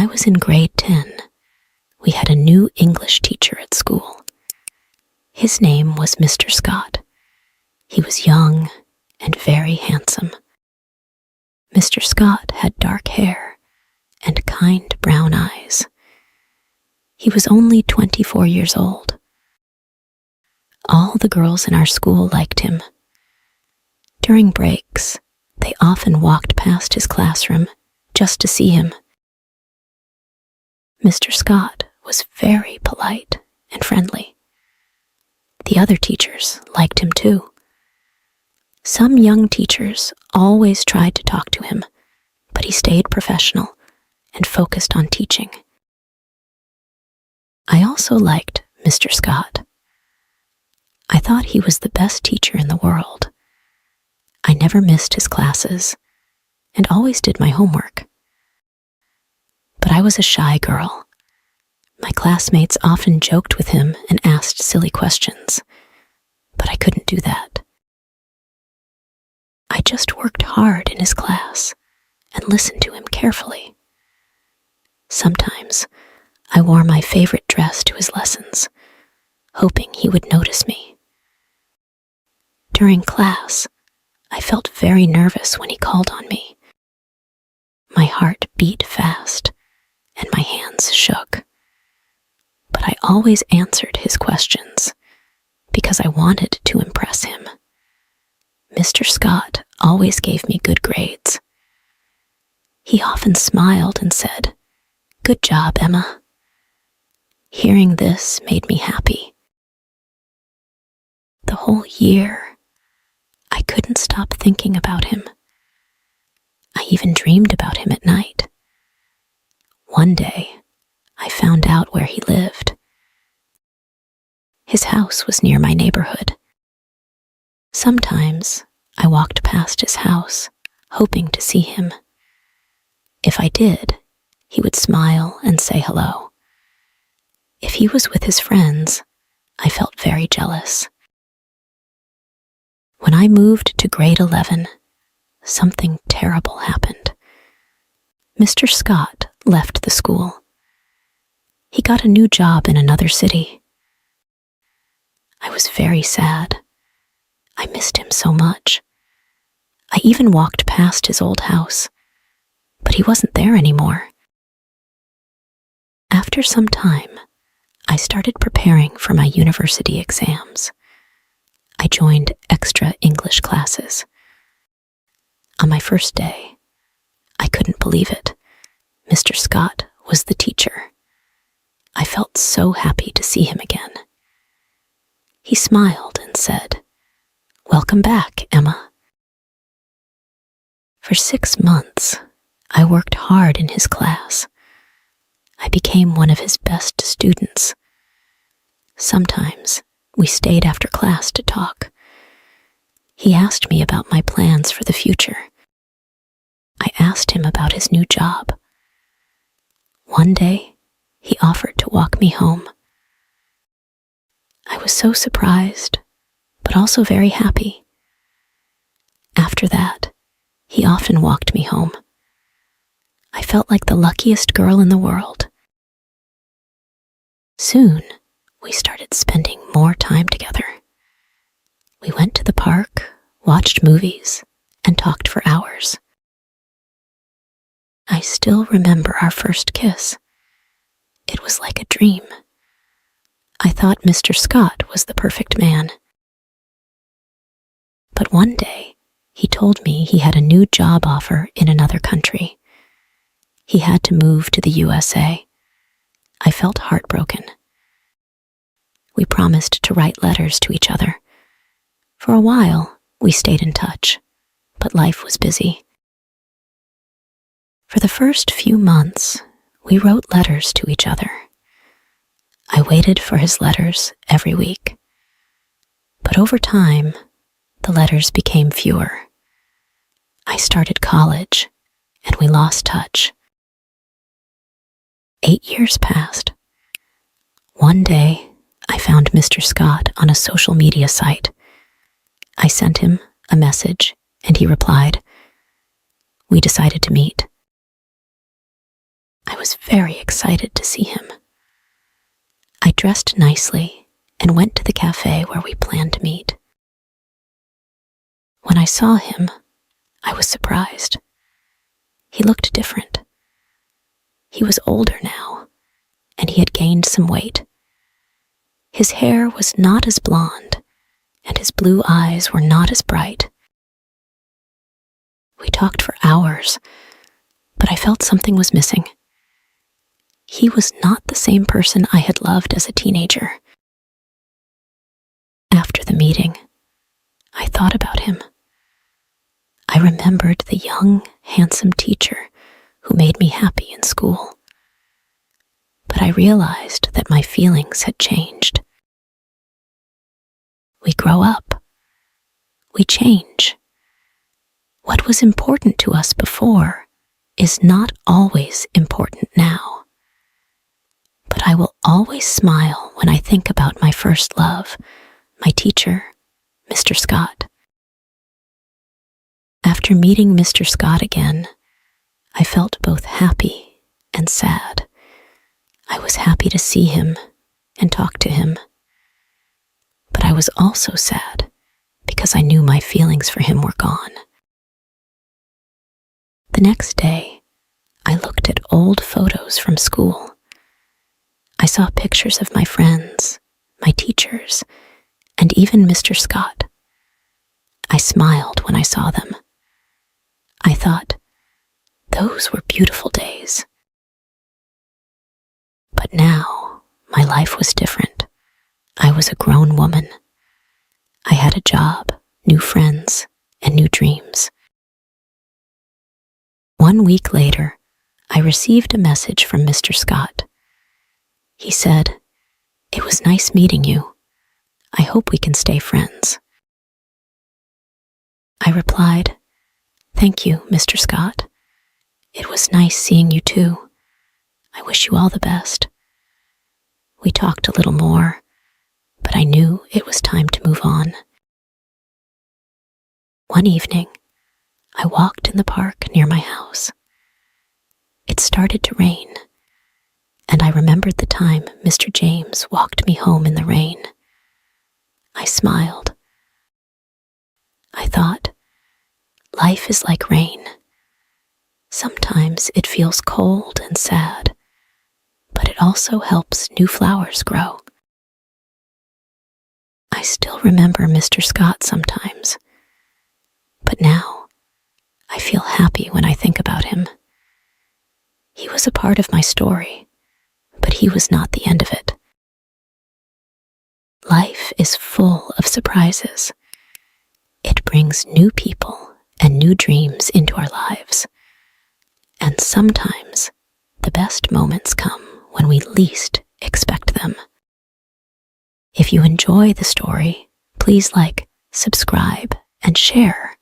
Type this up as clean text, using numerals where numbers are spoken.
I was in grade 10, we had a new English teacher at school. His name was Mr. Scott. He was young and very handsome. Mr. Scott had dark hair and kind brown eyes. He was only 24 years old. All the girls in our school liked him. During breaks, they often walked past his classroom just to see him. Mr. Scott was very polite and friendly. The other teachers liked him too. Some young teachers always tried to talk to him, but he stayed professional and focused on teaching. I also liked Mr. Scott. I thought he was the best teacher in the world. I never missed his classes and always did my homework. But I was a shy girl. My classmates often joked with him and asked silly questions, but I couldn't do that. I just worked hard in his class and listened to him carefully. Sometimes I wore my favorite dress to his lessons, hoping he would notice me. During class, I felt very nervous when he called on me. My heart beat fast and my hands shook. But I always answered his questions because I wanted to impress him. Mr. Scott always gave me good grades. He often smiled and said, "Good job, Emma." Hearing this made me happy. The whole year, I couldn't stop thinking about him. I even dreamed about him at night. One day, I found out where he lived. His house was near my neighborhood. Sometimes I walked past his house, hoping to see him. If I did, he would smile and say hello. If he was with his friends, I felt very jealous. When I moved to grade 11, something terrible happened. Mr. Scott left the school. He got a new job in another city. I was very sad. I missed him so much. I even walked past his old house, but he wasn't there anymore. After some time, I started preparing for my university exams. I joined extra English classes. On my first day, I couldn't believe it. Mr. Scott was the teacher. I felt so happy to see him again. He smiled and said, "Welcome back, Emma." For 6 months, I worked hard in his class. I became one of his best students. Sometimes we stayed after class to talk. He asked me about my plans for the future. I asked him about his new job. One day, he offered to walk me home. I was so surprised, but also very happy. After that, he often walked me home. I felt like the luckiest girl in the world. Soon, we started spending more time together. We went to the park, watched movies, and talked for hours. I still remember our first kiss. It was like a dream. I thought Mr. Scott was the perfect man. But one day, he told me he had a new job offer in another country. He had to move to the USA. I felt heartbroken. We promised to write letters to each other. For a while, we stayed in touch, but life was busy. For the first few months, we wrote letters to each other. I waited for his letters every week. But over time, the letters became fewer. I started college, and we lost touch. 8 years passed. One day, I found Mr. Scott on a social media site. I sent him a message, and he replied. We decided to meet. I was was very excited to see him. I dressed nicely and went to the cafe where we planned to meet. When I saw him, I was surprised. He looked different. He was older now, and he had gained some weight. His hair was not as blonde, and his blue eyes were not as bright. We talked for hours, but I felt something was missing. He was not the same person I had loved as a teenager. After the meeting, I thought about him. I remembered the young, handsome teacher who made me happy in school. But I realized that my feelings had changed. We grow up. We change. What was important to us before is not always important now. But I will always smile when I think about my first love, my teacher, Mr. Scott. After meeting Mr. Scott again, I felt both happy and sad. I was happy to see him and talk to him. But I was also sad because I knew my feelings for him were gone. The next day, I looked at old photos from school. I saw pictures of my friends, my teachers, and even Mr. Scott. I smiled when I saw them. I thought, those were beautiful days. But now, my life was different. I was a grown woman. I had a job, new friends, and new dreams. 1 week later, I received a message from Mr. Scott. He said, "It was nice meeting you. I hope we can stay friends." I replied, "Thank you, Mr. Scott. It was nice seeing you too. I wish you all the best." We talked a little more, but I knew it was time to move on. One evening, I walked in the park near my house. It started to rain, and I remembered the time Mr. James walked me home in the rain. I smiled. I thought, life is like rain. Sometimes it feels cold and sad, but it also helps new flowers grow. I still remember Mr. Scott sometimes, but now I feel happy when I think about him. He was a part of my story, but he was not the end of it. Life is full of surprises. It brings new people and new dreams into our lives. And sometimes the best moments come when we least expect them. If you enjoy the story, please like, subscribe, and share.